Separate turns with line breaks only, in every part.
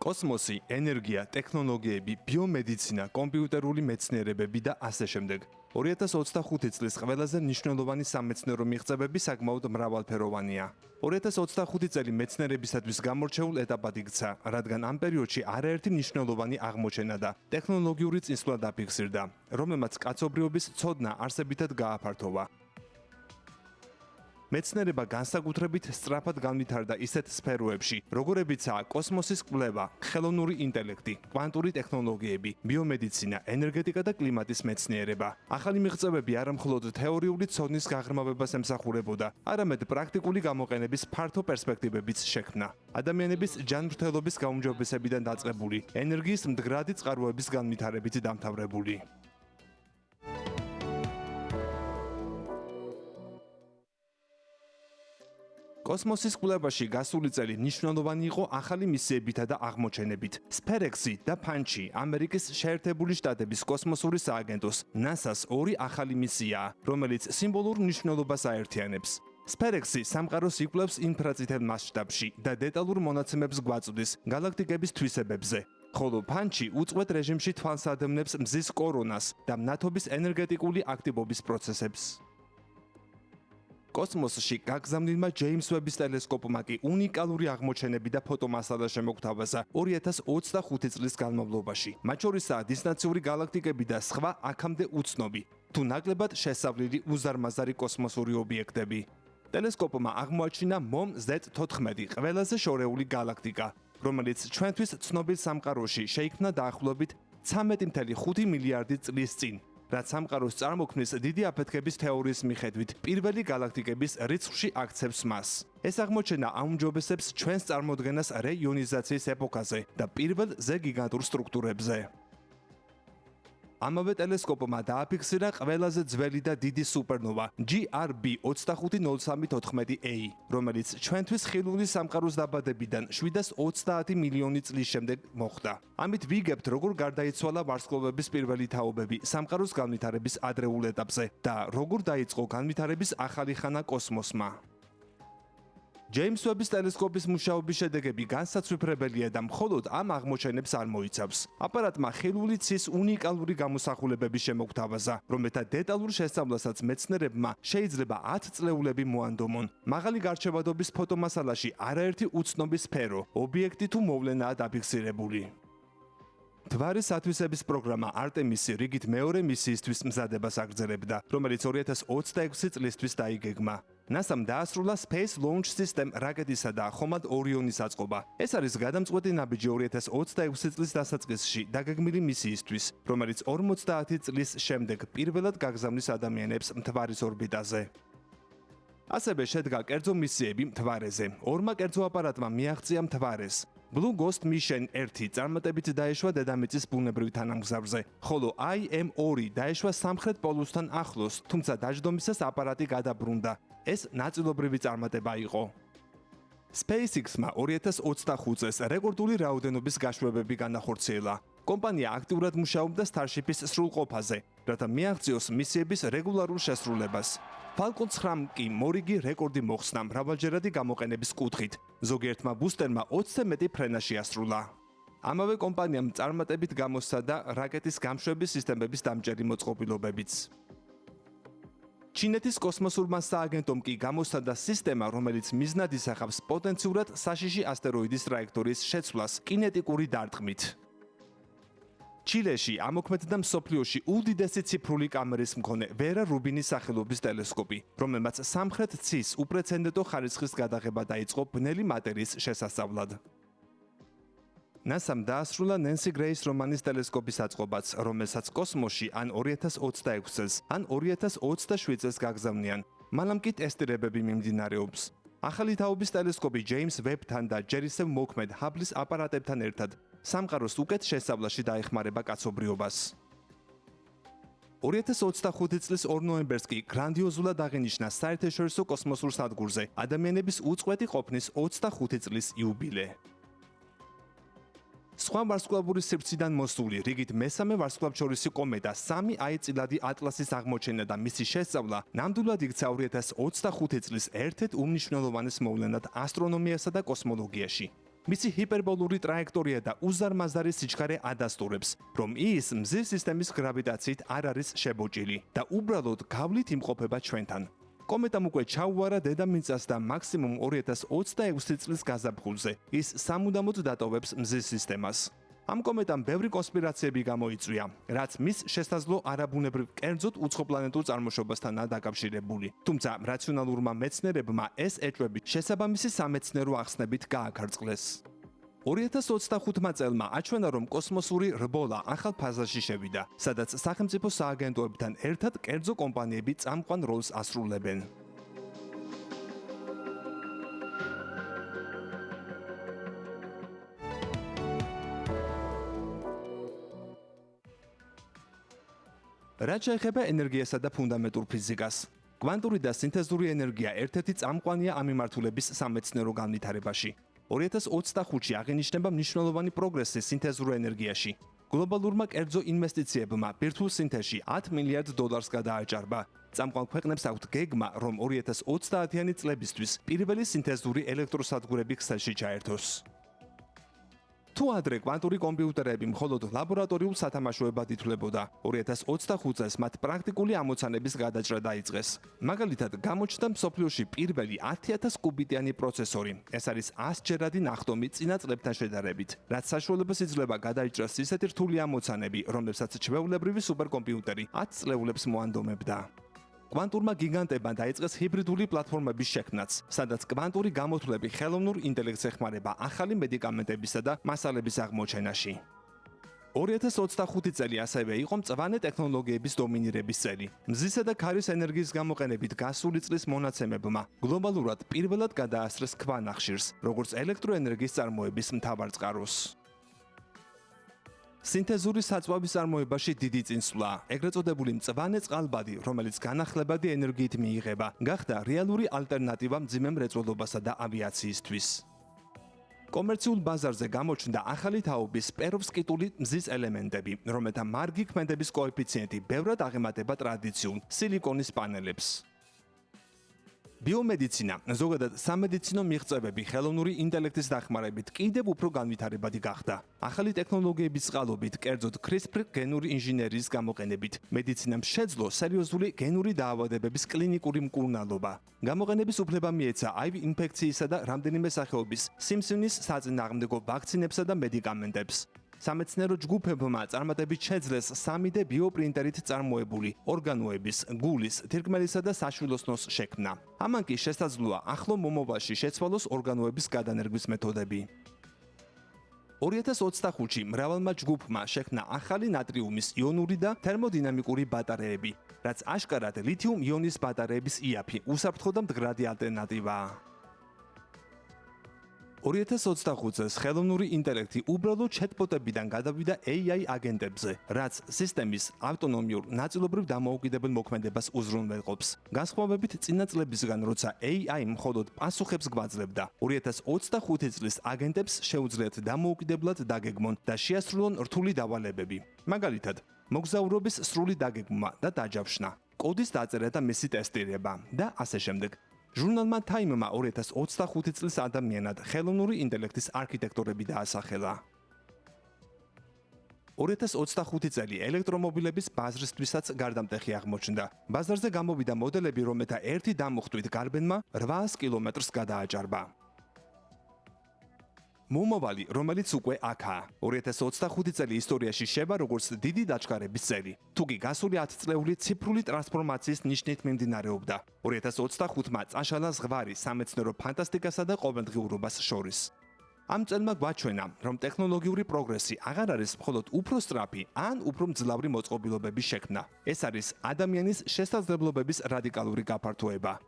კოსმოსი, ენერგია, ტექნოლოგიები, ბიომედიცინა, კომპიუტერული მეცნიერებები და ასე შემდეგ. 2025 წლის ყველაზე მნიშვნელოვანი სამეცნიერო მიღწევები საკმაოდ მრავალფეროვანია. 2025 წელი მეცნიერებისათვის გამორჩეულ ეტაპად იქცა, რადგან ამ პერიოდში არაერთი მნიშვნელოვანი აღმოჩენა და ტექნოლოგიური წინსვლა დაფიქსირდა, რომელმაც კაცობრიობის ცოდნა არსებითად გააფართოვა. მეცნიერება განსაკუთრებით სწრაფად განვითარდა ისეთ სფეროებში, როგორებიცაა კოსმოსის კვლევა, ხელოვნური ინტელექტი, კვანტური ტექნოლოგიები, ბიომედიცინა, ენერგეტიკა და კლიმატის მეცნიერება. ახალი მიღწევები არა მხოლოდ თეორიული ცოდნის გაღრმავებას ემსახურებოდა, არამედ პრაქტიკული გამოყენების ფართო პერსპექტივებიც შექმნა. ადამიანების ჯანმრთელობის გაუმჯობესებიდან დაწყებული, ენერგიის მდგრადი წყაროების განვითარებით დამთავრებული. კოსმოსის კვლევაში გასული წელი მნიშვნელოვანი იყო ახალი მისიებითა და აღმოჩენებით. SpaceX და Punch, ამერიკის შეერთებული შტატების კოსმოსური სააგენტოს NASA-ს ორი ახალი მისიაა, რომელიც სიმბოლურ მნიშვნელობას აერთიანებს. SpaceX სამყაროს იკვლევს ინფრაწითელ მასშტაბში და დეტალურ მონაცემებს გვაწვდის გალაქტიკების თვისებებზე. ხოლო Punch უწყვეტ რეჟიმში თვალსადევნებს მზის კორონას და მნათობის ენერგეტიკული აქტივობის პროცესებს. კოსმოსში გაგზავნილმა ჯეიმს ვების ტელესკოპმა კი უნიკალური აღმოჩენები და ფოტომასალა შემოგთავაზა 2025 წლის განმავლობაში. მათ შორისაა დისტანციური გალაქტიკები და სხვა აქამდე უცნობი, თუ ნაკლებად შესავლილი უზარმაზარი კოსმოსური ობიექტები. ტელესკოპმა აღმოაჩინა MOM Z14 ყველაზე შორეული გალაქტიკა, რომელიც ჩვენთვის ცნობილ სამყაროში შეიქმნა დაახლოებით 13.5 მილიარდი წლის წინ. რაც სამყაროს წარმოქმნის დიდი აფეთქების თეორიის მიხედვით პირველი გალაქტიკების რიცხვში აქცევს მას. ეს აღმოჩენა აუმჯობესებს ჩვენს წარმოდგენას რეიონიზაციის ეპოქაზე და პირველ ზეგიგანტურ სტრუქტურებზე. ამავე ტელესკოპმა დააფიქსირა ყველაზე ძველი და დიდი სუპერნოვა GRB 250314A, რომელიც ჩვენთვის ხილული სამყაროს დაბადებიდან 730 მილიონი წლის შემდეგ მოხდა. ამით ვიგებთ, როგორ გარდაიცვალა ვარსკვლავების პირველი თაობები სამყაროს განვითარების ადრეულ ეტაპზე და როგორ დაიწყო განვითარების ახალი ხანა კოსმოსმა. ჯეიმს ვების ტელესკოპის მუშაობის შედეგები განსაცვიფრებელია და მხოლოდ ამ აღმოჩენებს არ მოიცავს. აპარატმა ხილული ცის უნიკალური გამოსახულებები შემოგთავაზა, რომელთა დეტალურ შესწავლასაც მეცნიერებმა შეიძლება 10 წლეულები მოანდომონ. მაღალი გარჩევადობის ფოტომასალაში არაერთი უცნობი სფერო, ობიექტი თუ მოვლენაა დაფიქსირებული. მთვარის ათვისების პროგრამა არტემისი რიგით მეორე მისიისთვის მზადებას აგრძელებდა, რომელიც 2026 წლისთვის დაიგეგმა. NASA-მ დაასრულა Space Launch System რაკეტისა და ხომალდ ორიონის აწყობა. ეს არის გადამწყვეტი ნაბიჯი 2026 წლის დასაწყისში დაგეგმილი მისიისთვის, რომელიც 50 წლის შემდეგ პირველად გაგზავნის ადამიანებს მთვარის ორბიტაზე. ასევე შედგა კერძო მისიები მთვარეზე. ორმა კერძო აპარატმა მიაღწია მთვარეს. Blue Ghost Mission 1 წარმატებით დაეშვა დედამიწის ბუნებრივ თანამგზავრზე, ხოლო IM-2 დაეშვა სამხრეთ პოლუსთან ახლოს, თუმცა დაждომისას აპარატი გადაბრუნდა. ეს ნაწილობრივი წარმატება იყო. SpaceX-მა 2025 წელს რეკორდული რაოდენობის გაშვებები განახორციელა. კომპანია აქტიურად მუშაობდა Starship-ის სრულყოფაზე, რათა მიაღწიოს მისიების რეგულარულ შესრულებას. Falcon 9 კი მორიგი რეკორდი მოხსნა მრავალჯერადი გამოყენების კუთხით. ზოგიერთმა ბუსტერმა 20-ზე მეტი ფრენა შეასრულა. ამავე კომპანიამ წარმატებით გამოსცადა რაკეტის გამშვების სისტემების დამჭერი მოწყობილობებიც. ჩინეთის კოსმოსურმა სააგენტომ კი გამოსცადა სისტემა, რომელიც მიზნად ისახავს პოტენციურად საშიში ასტეროიდის ტრაექტორიის შეცვლას კინეტიკური დარტყმით. ჩილეში ამოქმედდა მსოფლიოში უდიდესი ციფრული კამერის მქონე ვერა რუბინის სახელობის ტელესკოპი, რომელმაც სამხრეთ ცის უპრეცედენტო ხარისხის გადაღება დაიწყო ბნელი მატერიის შესასწავლად. NASA-მ დაასრულა Nancy Grace რომანის ტელესკოპის აწყობაც, რომელსაც კოსმოსში ან 2026 წელს, ან 2027 წელს გაგზავნიან. მალამ კი ტესტირებები მიმდინარეობს. ახალი თაობის ტელესკოპი ჯეიმს ვებთან და ჯერ ისევ მოქმედ ჰაბლის აპარატებთან ერთად სამყაროს უკეთ შესწავლაში დაეხმარება კაცობრიობას. 2025 წლის 2 ნოემბერს კი გრანდიოზულად აღინიშნა საერთაშორისო კოსმოსურ სადგურზე ადამიანების უწყვეტი ყოფნის 25 წლის იუბილე. სხვა ვარსკვლავური სივრციდან მოსული რიგით მესამე ვარსკვლავთშორისი კომეტა 3i წილადი ატლასის აღმოჩენა და მისი შესწავლა ნამდვილად იქცა 2025 წლის ერთ-ერთ უმნიშვნელოვანეს მოვლენად ასტრონომიასა და კოსმოლოგიაში. მისი ჰიპერბოლური ტრაექტორია და უზარმაზარი სიჩქარე ადასტურებს, რომ ის მზის სისტემის გრავიტაციით არ არის შებოჭილი და უბრალოდ გავლით იმყოფება ჩვენთან. კომეტამ უკვე ჩაუვარა დედამიწას და მაქსიმუმ 2026 წლის გაზაფხულზე ის სამუდამოდ დატოვებს მზის სისტემას. ამ კომეტამ ბევრი კონსპირაციები გამოიწვია, რაც მის შესაძლო არაბუნებრივ კერძოდ უცხოპლანეტურ წარმოშობასთანაა დაკავშირებული. თუმცა რაციონალურმა მეცნიერებმა ეს ეჭვები შესაბამისი სამეცნიერო ახსნებით გააქარწყლეს. 2025 წელმა აჩვენა, რომ კოსმოსური რბოლა ახალ ფაზაში შევიდა, სადაც სახელმწიფო სააგენტოებთან ერთად კერძო კომპანიები წამყვან როლს ასრულებენ. რაც შეეხება ენერგიასა და ფუნდამენტურ ფიზიკას. კვანტური და სინთეზური ენერგია ერთ-ერთი წამყვანია ამ მიმართულების სამეცნიერო განვითარებაში. 2025-ში აღინიშნება მნიშვნელოვანი პროგრესი სინთეზურ ენერგიაში. გლობალურმა კერძო ინვესტიციებმა ბირთვულ სინთეზში $10 მილიარდ გადააჭარბა. წამყვან ქვეყნებს აქვთ გეგმა, რომ 2030-იანი წლებისთვის პირველი სინთეზური ელექტროსადგურები ქსელში ჩაერთოს. თუ ადრე კვანტური კომპიუტერები მხოლოდ ლაბორატორიულ სათამაშოებად ითვლებოდა, 2025 წელს მათ პრაქტიკული ამოცანების გადაჭრა დაიწყეს. მაგალითად, გამოჩნდა მსოფლიოში პირველი 10,000 კუბიტიანი პროცესორი. ეს არის 100-ჯერადი ნახტომი წინა წლებთან შედარებით, რაც საშუალებას იძლევა გადაიჭრას ისეთი რთული ამოცანები, რომლებსაც ჩვეულებრივი სუპერკომპიუტერი 10 წლეულებს მოანდომებდა. კვანტურმა გიგანტებმა დაიწყეს ჰიბრიდული პლატფორმების შექმნაც, სადაც კვანტური გამოთვლები ხელოვნურ ინტელექტს ეხმარება ახალი მედიკამენტებისა და მასალების აღმოჩენაში. 2025 წელი ასევე იყო მწვანე ტექნოლოგიების დომინირების წელი. მზისა და ქარის ენერგიის გამოყენებით გასული წლის მონაცემებმა გლობალურად პირველად გადაასწრეს ქვანახშირს, როგორც ელექტროენერგიის წარმოების მთავარ წყაროს. სინთეზური საწვავის წარმოებაში დიდი წინსვლა, ეგრეთ წოდებული მწვანე წყალბადი, რომელიც განახლებადი ენერგიით მიიღება, გახდა რეალური ალტერნატივა მძიმე მრეწველობასა და ავიაციისთვის. კომერციულ ბაზარზე გამოჩნდა ახალი თაობის პეროვსკიტული მზის ელემენტები, რომელთა მარგი ქმედების კოეფიციენტი ბევრად აღემატება ტრადიციულ სილიკონის პანელებს. ბიომედიცინა, ზოგადად სამედიცინო მიღწევები ხელოვნური ინტელექტის დახმარებით კიდევ უფრო განვითარებადი გახდა. ახალი ტექნოლოგიების წყალობით, კერძოდ CRISPR გენური ინჟინერიის გამოყენებით, მედიცინამ შეძლო სერიოზული გენური დაავადებების კლინიკური მკურნალობა. გამოყენების უფლება მიეცა HIV ინფექციისა და რამდენიმე სახეობის სიმსივნის საწინააღმდეგო ვაქცინებსა და მედიკამენტებს. სამეცნიერო ჯგუფებმა წარმატებით შეძლეს 3D ბიოპრინტერით წარმოებული ორგანოების, გულის, თირკმელისა და საშვილოსნოს შექმნა. ამან კი შესაძლოა ახლო მომავალში შეცვალოს ორგანოების გადანერგვის მეთოდები. 2025-ში მრავალმა ჯგუფმა შექმნა ახალი ნატრიუმის იონური და თერმოდინამიკური ბატარეები, რაც აშკარად ლითიუმ-იონის ბატარეების იაფი, უსაფრთხო და მდგრადი ალტერნატივაა. 2025 წელს ხელოვნური ინტელექტი უბრალოდ ჩატბოტებიდან გადავიდა AI აგენტებზე, რაც სისტემის ავტონომიურ ნაწილობრივ დამოუკიდებელ მოქმედებას უზრუნველყოფს. განსხვავებით წინა წლებისგან, როცა AI მხოლოდ პასუხებს გვაძლევდა, 2025 წლის აგენტებს შეუძლიათ დამოუკიდებლად დაგეგმონ და შეასრულონ რთული დავალებები. მაგალითად, მოგზაურობის სრული დაგეგმვა და დაჯავშნა, კოდის დაწერა და მისი ტესტირება და ასე შემდეგ. ჟურნალმა Time-მა 2025 წლის ადამიანად ხელოვნური ინტელექტის არქიტექტორები დაასახელა. 2025 წელი ელექტრომობილების ბაზრისთვისაც გარდამტეხი აღმოჩნდა. ბაზარზე გამოვიდა მოდელები, რომელთა ერთი დამუხტვით გარბენმა 800 კილომეტრს გადააჭარბა. მომავალი, რომელიც უკვე აქაა. 2025 წელი ისტორიაში შევა როგორც დიდი დაჩქარების წელი. თუ კი გასული 10 წლეული ციფრული ტრანსფორმაციის ნიშნით მიმდინარეობდა. 2025-მა წაშალა ზღვარი სამეცნიერო ფანტასტიკასა და ყოველდღიურობას შორის. ამ წელმა გვაჩვენა, რომ ტექნოლოგიური პროგრესი აღარ არის მხოლოდ უფრო სწრაფი, ან უფრო მძლავრი მოწყობილობების შექმნა. ეს არის ადამიანის შესაძლებლობების რადიკალური გაფართოება.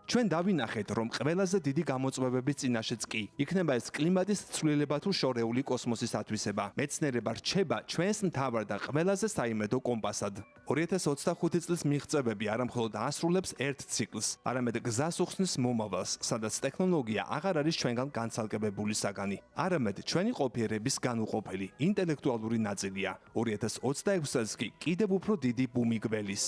ჩვენ დავინახეთ, რომ ყველაზე დიდი გამოწვევების წინაშეც კი იქნება ეს კლიმატის ცვლილება თუ შორეული კოსმოსის ათვისება. მეცნიერება რჩება ჩვენს მთავარ და ყველაზე საიმედო კომპასად. 2025 წლის მიღწევები არა მხოლოდ ასრულებს ერთ ციკლს, არამედ გზას უხსნის მომავალს, სადაც ტექნოლოგია აღარ არის ჩვენგან განცალკევებული საგანი, არამედ ჩვენი ყოფიერების განუყოფელი ინტელექტუალური ნაწილია. 2026 წელს კი კიდევ უფრო დიდი ბუმი გველის.